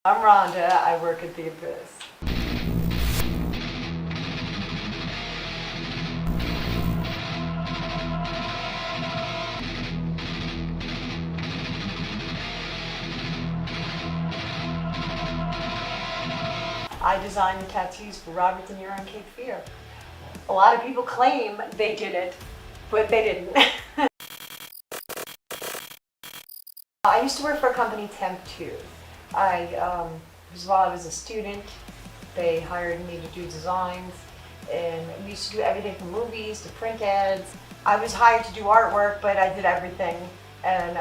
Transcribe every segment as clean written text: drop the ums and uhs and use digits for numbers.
I'm Rhonda. I work at the Abyss. I designed the tattoos for Robert De Niro and Cape Fear. A lot of people claim they did it, but they didn't. I used to work for a company, Temptu. While I was a student, they hired me to do designs, and we used to do everything from movies to print ads. I was hired to do artwork, but I did everything, and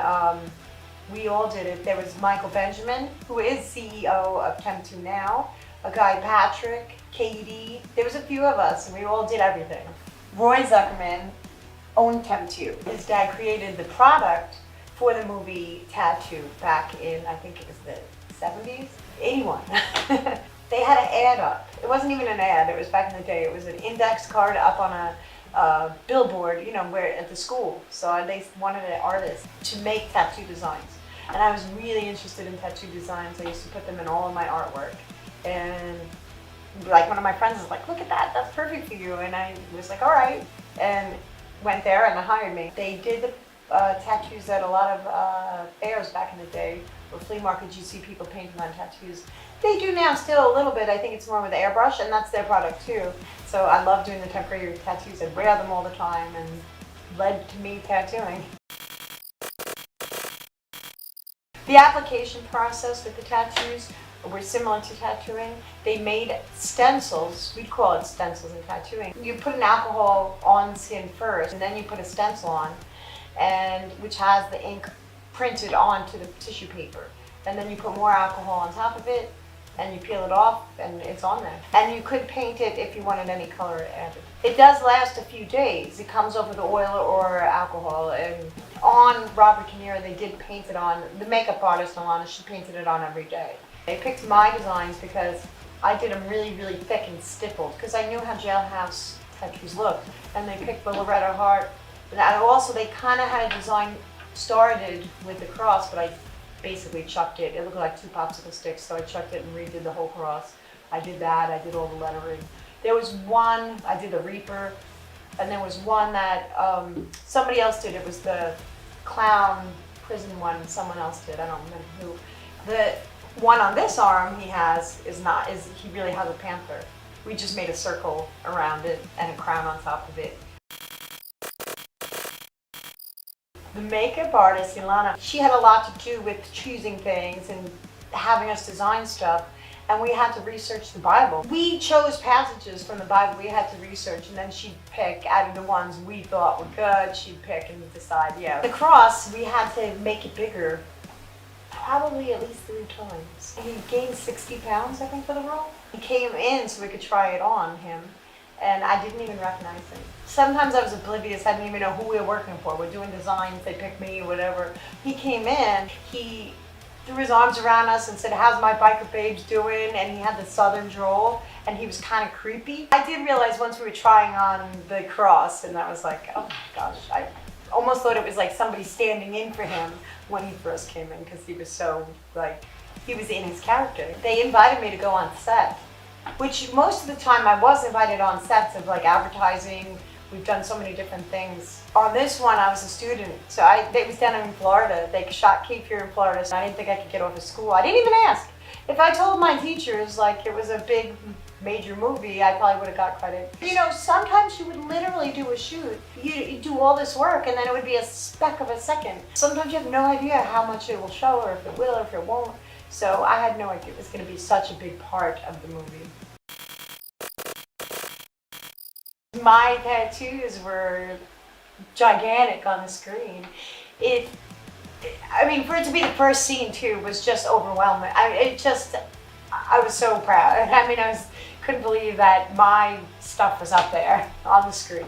we all did it. There was Michael Benjamin, who is CEO of Temptu now, a guy Patrick, Katie. There was a few of us, and we all did everything. Roy Zuckerman owned Temptu. His dad created the product for the movie Tattoo back in, I think it was the 70s, 81. They had an ad up. It wasn't even an ad, it was back in the day. It was an index card up on a billboard, where at the school. So they wanted an artist to make tattoo designs. And I was really interested in tattoo designs. I used to put them in all of my artwork. And like one of my friends was like, look at that, that's perfect for you. And I was like, all right. And went there and they hired me. They did the tattoos at a lot of fairs back in the day, or flea markets. You see people painting on tattoos. They do now still a little bit. I think it's more with airbrush, and that's their product too. So I love doing the temporary tattoos. I wear them all the time, and led to me tattooing. The application process with the tattoos were similar to tattooing. They made stencils. We'd call it stencils in tattooing. You put an alcohol on skin first, and then you put a stencil on, and which has the ink printed onto the tissue paper. And then you put more alcohol on top of it, and you peel it off, and it's on there. And you could paint it if you wanted any color added. It does last a few days. It comes over the oil or alcohol. And on Robert De Niro, they did paint it on. The makeup artist, Alana, she painted it on every day. They picked my designs because I did them really, really thick and stippled, because I knew how jailhouse tattoos looked. And they picked the Loretta Heart. And also, they kind of had a design started with the cross, but I basically chucked it. It looked like 2 popsicle sticks, so I chucked it and redid the whole cross. I did that. I did all the lettering. There was one, I did the Reaper, and there was one that somebody else did. It was the clown prison one. Someone else did. I don't remember who. The one on this arm he really has a panther. We just made a circle around it and a crown on top of it. The makeup artist, Ilana, she had a lot to do with choosing things and having us design stuff, and we had to research the Bible. We chose passages from the Bible we had to research, and then she'd pick out of the ones we thought were good. She'd pick and decide, yeah. The cross, we had to make it bigger, probably at least 3 times. He gained 60 pounds, I think, for the role. He came in so we could try it on him, and I didn't even recognize him. Sometimes I was oblivious, I didn't even know who we were working for. We're doing designs, they picked me, whatever. He came in, he threw his arms around us and said, how's my biker babes doing? And he had the southern drawl, and he was kind of creepy. I did realize once we were trying on the cross, and I was like, oh my gosh, I almost thought it was like somebody standing in for him when he first came in, because he was so, he was in his character. They invited me to go on set, which most of the time I was invited on sets of advertising. We've done so many different things. On this one, I was a student, so it was down in Florida. They shot Cape Fear in Florida, so I didn't think I could get off of school. I didn't even ask. If I told my teachers it was a big, major movie, I probably would have got credit. Sometimes you would literally do a shoot. You do all this work, and then it would be a speck of a second. Sometimes you have no idea how much it will show, or if it will, or if it won't. So I had no idea it was going to be such a big part of the movie. My tattoos were gigantic on the screen. For it to be the first scene too was just overwhelming. I was so proud. Couldn't believe that my stuff was up there on the screen.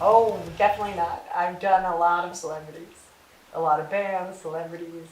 Oh, definitely not. I've done a lot of celebrities, a lot of bands, celebrities.